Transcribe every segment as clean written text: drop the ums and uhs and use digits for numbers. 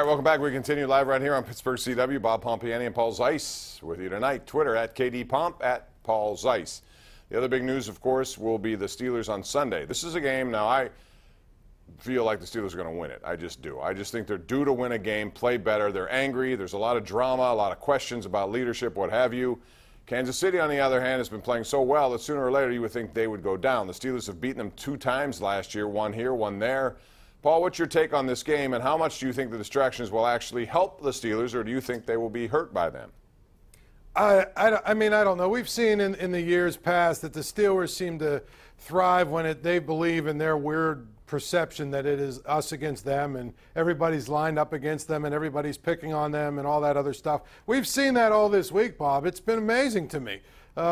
All right, welcome back. We continue live right here on Pittsburgh CW. Bob Pompeani and Paul Zeise with you tonight. Twitter at KDPomp, at Paul Zeise. The other big news, of course, will be the Steelers on Sunday. This is a game, now I feel like the Steelers are going to win it. I just do. I just think they're due to win a game, play better. They're angry. There's a lot of drama, a lot of questions about leadership, what have you. Kansas City, on the other hand, has been playing so well that sooner or later you would think they would go down. The Steelers have beaten them 2 times last year, one here, one there. Paul, what's your take on this game, and how much do you think the distractions will actually help the Steelers, or do you think they will be hurt by them? I mean, I don't know. We've seen in the years past that the Steelers seem to thrive when they believe in their weird perception that it is us against them and everybody's lined up against them and everybody's picking on them and all that other stuff. We've seen that all this week, Bob. It's been amazing to me. The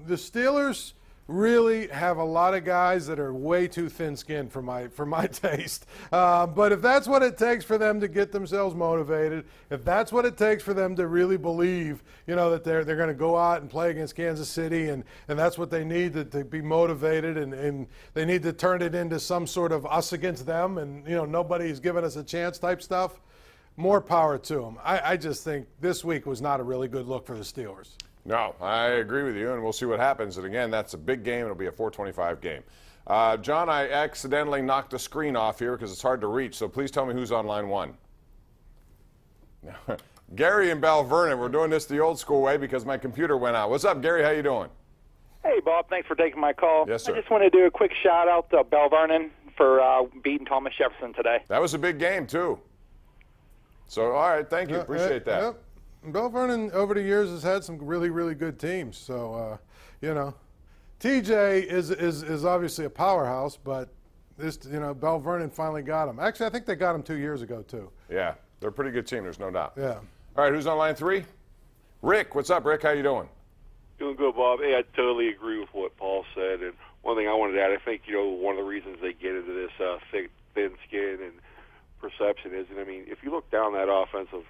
Steelers really have a lot of guys that are way too thin-skinned for my taste. But if that's what it takes for them to get themselves motivated, if that's what it takes for them to really believe, you know, that they're going to go out and play against Kansas City, and that's what they need to be motivated, and they need to turn it into some sort of us against them, and you know, nobody's giving us a chance type stuff, more power to them. I just think this week was not a really good look for the Steelers. No, I agree with you, and we'll see what happens. And again, that's a big game. It'll be a 4:25 game. John, I accidentally knocked the screen off here because it's hard to reach, so please tell me who's on line 1. Gary in Bell Vernon. We're doing this the old school way because my computer went out. What's up, Gary? How you doing? Hey, Bob. Thanks for taking my call. Yes, sir. I just want to do a quick shout-out to Bell Vernon for beating Thomas Jefferson today. That was a big game, too. So, all right, thank you. Appreciate that. Yep. Bell Vernon over the years has had some really, really good teams. So, you know, TJ is obviously a powerhouse, but this, you know, Bell Vernon finally got him. Actually, I think they got him 2 years ago, too. Yeah, they're a pretty good team. There's no doubt. Yeah. All right, who's on line 3? Rick. What's up, Rick? How you doing? Doing good, Bob. Hey, I totally agree with what Paul said. And one thing I wanted to add, I think, you know, one of the reasons they get into this thin skin and perception is, and I mean, if you look down that offensive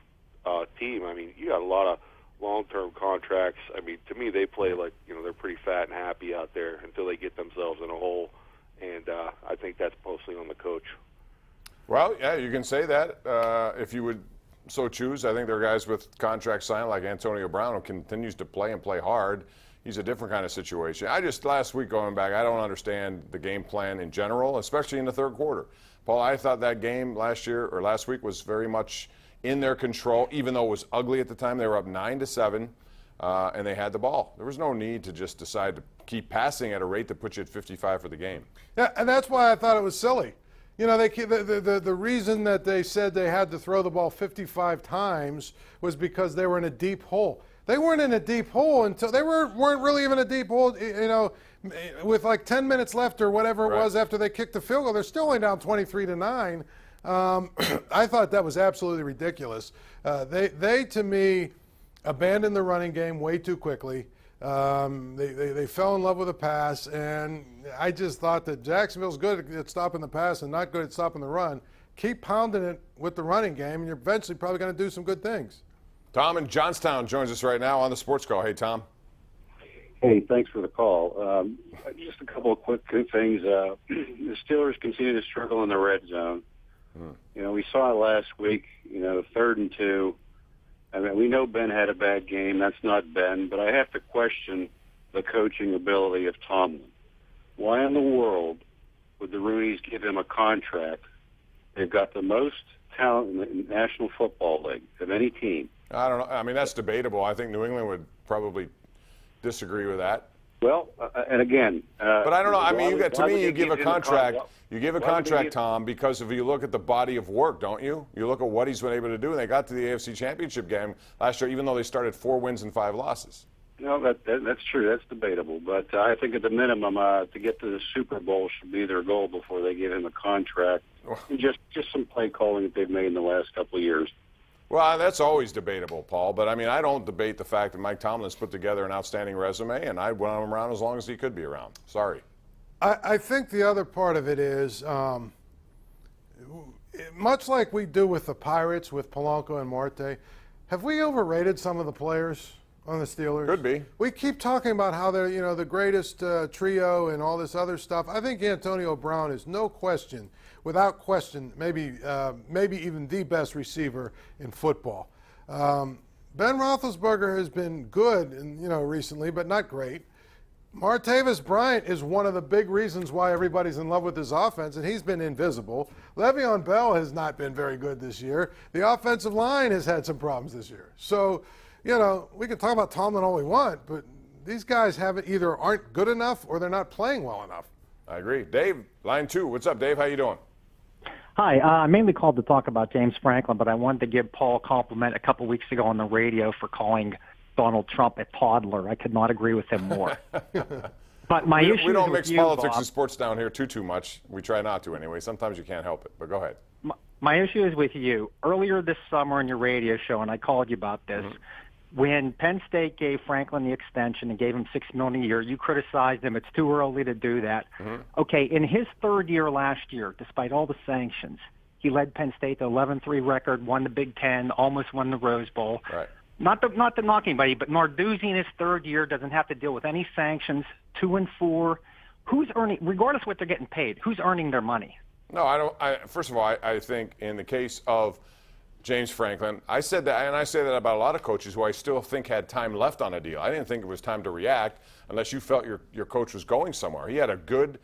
team, I mean, you got a lot of long-term contracts. I mean, to me, they play like, you know, they're pretty fat and happy out there until they get themselves in a hole, and I think that's mostly on the coach. Well, yeah, you can say that if you would so choose. I think there are guys with contracts signed like Antonio Brown who continues to play and play hard. He's a different kind of situation. I just, last week going back, I don't understand the game plan in general, especially in the third quarter. Paul, I thought that game last week was very much in their control, even though it was ugly at the time. They were up 9-7, and they had the ball. There was no need to just decide to keep passing at a rate that puts you at 55 for the game. Yeah, and that's why I thought it was silly. You know, the reason that they said they had to throw the ball 55 times was because they were in a deep hole. They weren't in a deep hole until they weren't really even a deep hole, you know, with like 10 minutes left or whatever it was after they kicked the field goal. They're still only down 23-9. I thought that was absolutely ridiculous. They to me, abandoned the running game way too quickly. They fell in love with the pass, and I just thought that Jacksonville's good at stopping the pass and not good at stopping the run. Keep pounding it with the running game, and you're eventually probably going to do some good things. Tom in Johnstown joins us right now on the Sports Call. Hey, Tom. Hey, thanks for the call. Just a couple of quick things. The Steelers continue to struggle in the red zone. You know, we saw it last week, you know, 3rd and 2. I mean, we know Ben had a bad game. That's not Ben. But I have to question the coaching ability of Tomlin. Why in the world would the Roonies give him a contract? They've got the most talent in the National Football League of any team. I don't know. I mean, that's debatable. I think New England would probably disagree with that. Well, and again, but I don't know. I mean, to me, you give a contract. You give a contract, Tom, because if you look at the body of work, don't you? You look at what he's been able to do, and they got to the AFC Championship game last year, even though they started 4 wins and 5 losses. No, that's true. That's debatable. But I think at the minimum, to get to the Super Bowl should be their goal before they give him a contract. And just some play calling that they've made in the last couple of years. Well, that's always debatable, Paul. But, I mean, I don't debate the fact that Mike Tomlin's put together an outstanding resume, and I'd want him around as long as he could be around. Sorry. I think the other part of it is, much like we do with the Pirates with Polanco and Marte, have we overrated some of the players? on the Steelers. Could be. We keep talking about how they're, the greatest trio and all this other stuff. I think Antonio Brown is no question, without question, maybe even the best receiver in football. Ben Roethlisberger has been good, recently, but not great. Martavis Bryant is one of the big reasons why everybody's in love with this offense, and he's been invisible. Le'Veon Bell has not been very good this year. The offensive line has had some problems this year. So, we can talk about Tomlin all we want, but these guys either aren't good enough or they're not playing well enough. I agree. Dave, line 2. What's up, Dave? How you doing? Hi. I mainly called to talk about James Franklin, but I wanted to give Paul a compliment a couple weeks ago on the radio for calling Donald Trump a toddler. I could not agree with him more. But my issue we don't is mix with politics you, Bob. and sports down here too much. We try not to anyway. Sometimes you can't help it, but go ahead. My issue is with you. Earlier this summer on your radio show, and I called you about this, when Penn State gave Franklin the extension and gave him $6 million a year, you criticized him. It's too early to do that. Okay, in his third year last year, despite all the sanctions, he led Penn State to 11-3 record, won the Big Ten, almost won the Rose Bowl. Right. Not to knock anybody, but Narduzzi in his third year doesn't have to deal with any sanctions. 2-4. Who's earning, regardless of what they're getting paid, who's earning their money? No, I don't. First of all, I think in the case of James Franklin, I said that, and I say that about a lot of coaches who I still think had time left on a deal. I didn't think it was time to react unless you felt your coach was going somewhere. He had a good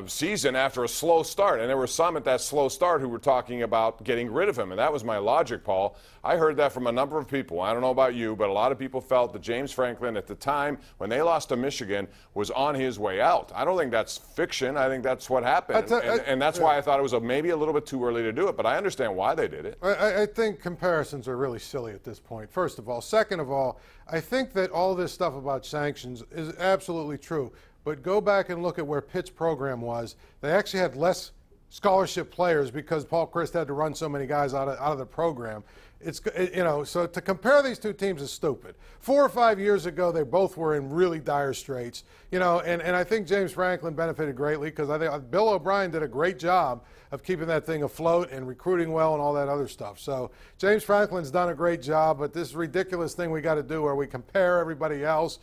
season after a slow start, and there were some at that slow start who were talking about getting rid of him, and that was my logic, Paul. I heard that from a number of people. I don't know about you, but a lot of people felt that James Franklin at the time when they lost to Michigan was on his way out. I don't think that's fiction. I think that's what happened, and that's why I thought it was maybe a little bit too early to do it, but I understand why they did it. I think comparisons are really silly at this point, first of all. Second of all, I think that all this stuff about sanctions is absolutely true. But go back and look at where Pitt's program was. They actually had less scholarship players because Paul Chryst had to run so many guys out of the program. So to compare these two teams is stupid. 4 or 5 years ago, they both were in really dire straits. And I think James Franklin benefited greatly because I think Bill O'Brien did a great job of keeping that thing afloat and recruiting well and all that other stuff. So James Franklin's done a great job, but this ridiculous thing we got to do where we compare everybody else,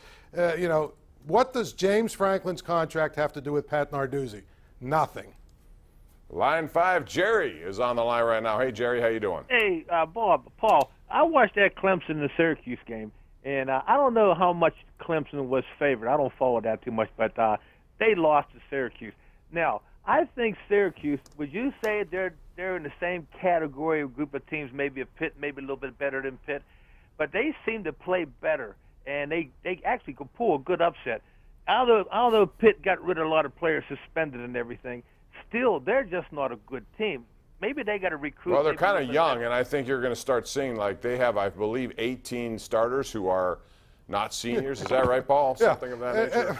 what does James Franklin's contract have to do with Pat Narduzzi? Nothing. Line 5, Jerry is on the line right now. Hey, Jerry, how you doing? Hey, Bob, Paul, I watched that Clemson the Syracuse game, and I don't know how much Clemson was favored. I don't follow that too much, but they lost to Syracuse. Now, I think Syracuse, would you say they're in the same category of group of teams, maybe a Pitt, maybe a little bit better than Pitt, but they seem to play better. And they actually could pull a good upset. Although Pitt got rid of a lot of players, suspended and everything, still, they're just not a good team. Maybe they got to recruit. Well, they're kind of young, and I think you're going to start seeing, like, they have, I believe, 18 starters who are not seniors. Is that right, Paul? Yeah. Something of that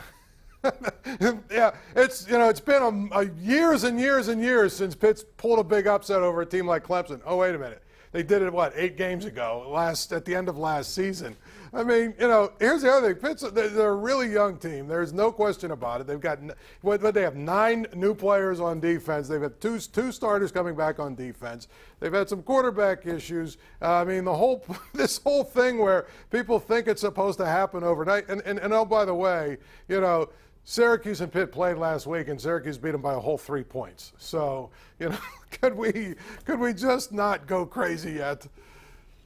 nature? Yeah, it's been years and years and years since Pitt's pulled a big upset over a team like Clemson. Oh, wait a minute. They did it, 8 games ago, at the end of last season. I mean, here's the other thing. Pitt's, they're a really young team. There's no question about it. They've got, they have 9 new players on defense. They've had two starters coming back on defense. They've had some quarterback issues. I mean, this whole thing where people think it's supposed to happen overnight. And oh, by the way, Syracuse and Pitt played last week, and Syracuse beat them by a whole 3 points. So, could we just not go crazy yet?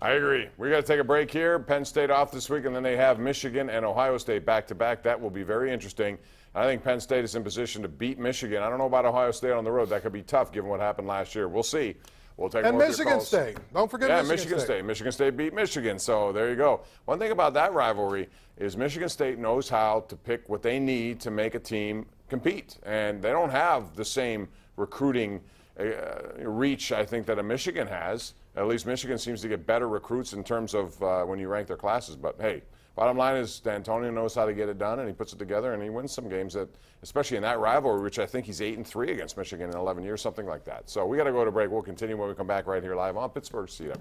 I agree. We got to take a break here. Penn State off this week, and then they have Michigan and Ohio State back-to-back. That will be very interesting. I think Penn State is in position to beat Michigan. I don't know about Ohio State on the road. That could be tough given what happened last year. We'll see. We'll take and more Michigan State. Don't forget Michigan State. Michigan State beat Michigan, so there you go. One thing about that rivalry is Michigan State knows how to pick what they need to make a team compete, and they don't have the same recruiting reach, I think, that a Michigan has. At least Michigan seems to get better recruits in terms of when you rank their classes. But, hey, bottom line is D'Antonio knows how to get it done, and he puts it together, and he wins some games, that, especially in that rivalry, which I think he's 8-3 against Michigan in 11 years, something like that. So we got to go to break. We'll continue when we come back right here live on Pittsburgh CW.